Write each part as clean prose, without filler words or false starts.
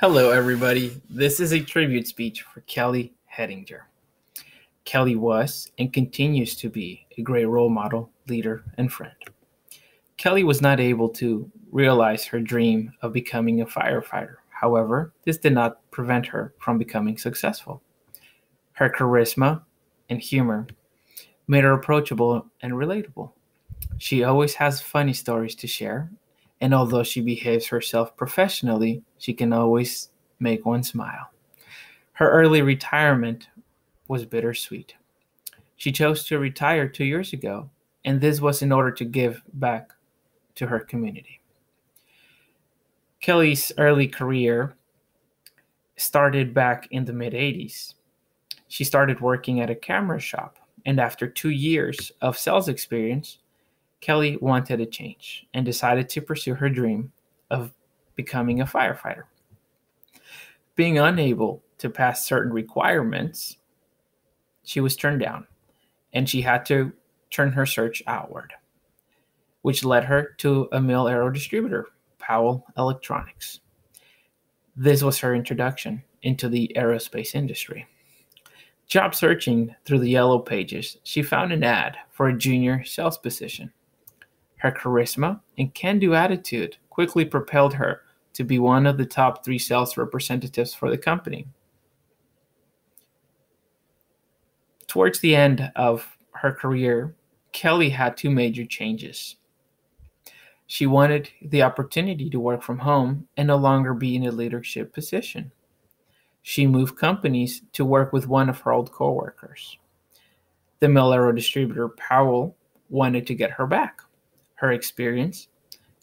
Hello, everybody. This is a tribute speech for Kelly Hettinger. Kelly was and continues to be a great role model, leader, and friend. Kelly was not able to realize her dream of becoming a firefighter. However, this did not prevent her from becoming successful. Her charisma and humor made her approachable and relatable. She always has funny stories to share, and although she behaves herself professionally, she can always make one smile. Her early retirement was bittersweet. She chose to retire 2 years ago, and this was in order to give back to her community. Kelly's early career started back in the mid 80s. She started working at a camera shop, and after 2 years of sales experience, Kelly wanted a change and decided to pursue her dream of becoming a firefighter. Being unable to pass certain requirements, she was turned down and she had to turn her search outward, which led her to a mil-aero distributor, Powell Electronics. This was her introduction into the aerospace industry. Job searching through the yellow pages, she found an ad for a junior sales position. Her charisma and can-do attitude quickly propelled her to be one of the top 3 sales representatives for the company. Towards the end of her career, Kelly had 2 major changes. She wanted the opportunity to work from home and no longer be in a leadership position. She moved companies to work with one of her old coworkers. The mil-aero distributor Powell wanted to get her back. Her experience,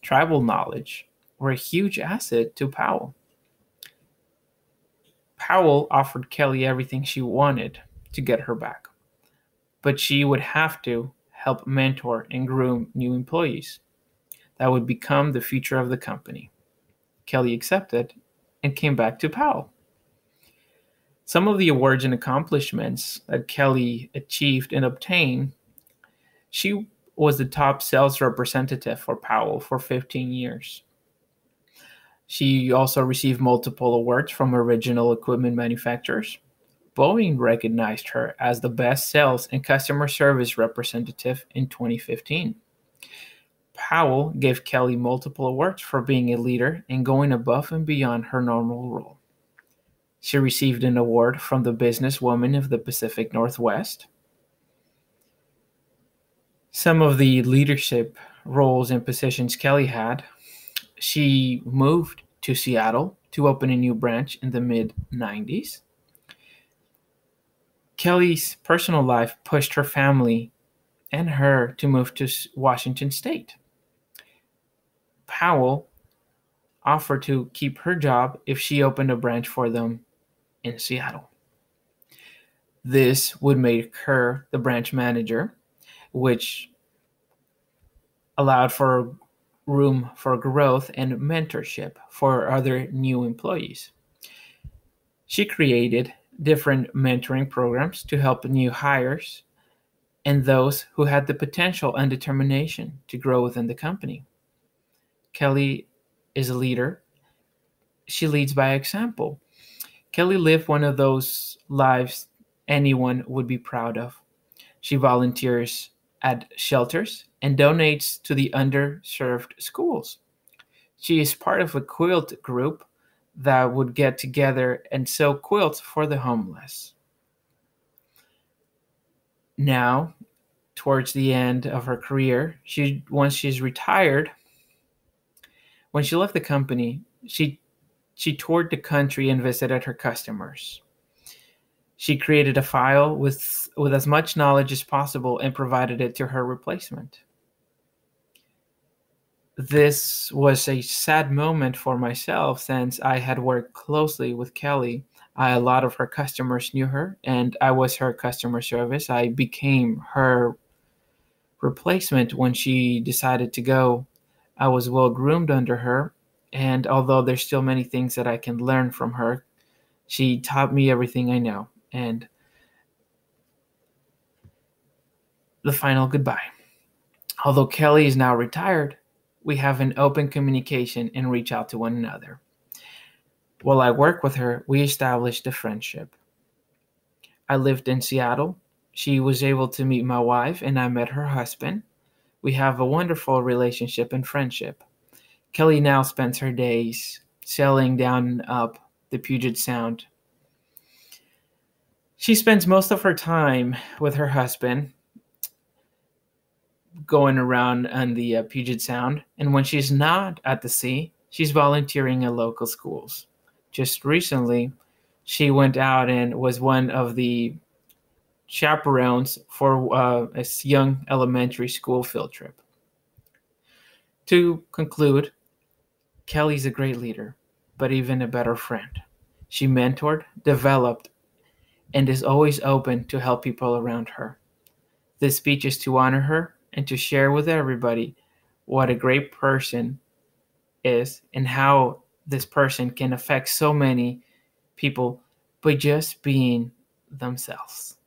travel knowledge were a huge asset to Powell. Powell offered Kelly everything she wanted to get her back, but she would have to help mentor and groom new employees that would become the future of the company. Kelly accepted and came back to Powell. Some of the awards and accomplishments that Kelly achieved and obtained, she was the top sales representative for Powell for 15 years. She also received multiple awards from original equipment manufacturers. Boeing recognized her as the best sales and customer service representative in 2015. Powell gave Kelly multiple awards for being a leader and going above and beyond her normal role. She received an award from the Businesswoman of the Pacific Northwest. Some of the leadership roles and positions Kelly had: she moved to Seattle to open a new branch in the mid-90s. Kelly's personal life pushed her family and her to move to Washington State. Powell offered to keep her job if she opened a branch for them in Seattle. This would make her the branch manager, which allowed for room for growth and mentorship for other new employees. She created different mentoring programs to help new hires and those who had the potential and determination to grow within the company. Kelly is a leader. She leads by example. Kelly lived one of those lives anyone would be proud of. She volunteers at shelters and donates to the underserved schools. She is part of a quilt group that would get together and sew quilts for the homeless. Now, towards the end of her career, once she's retired, when she left the company, she toured the country and visited her customers. She created a file with as much knowledge as possible and provided it to her replacement. This was a sad moment for myself since I had worked closely with Kelly. A lot of her customers knew her, and I was her customer service. I became her replacement when she decided to go. I was well groomed under her, and although there's still many things that I can learn from her, she taught me everything I know. And the final goodbye. Although Kelly is now retired, we have an open communication and reach out to one another. While I worked with her, we established a friendship. I lived in Seattle. She was able to meet my wife, and I met her husband. We have a wonderful relationship and friendship. Kelly now spends her days sailing down and up the Puget Sound. She spends most of her time with her husband going around on the Puget Sound, and when she's not at the sea, she's volunteering at local schools. Just recently, she went out and was one of the chaperones for a young elementary school field trip. To conclude, Kelly's a great leader, but even a better friend. She mentored, developed, and is always open to help people around her. This speech is to honor her and to share with everybody what a great person is and how this person can affect so many people by just being themselves.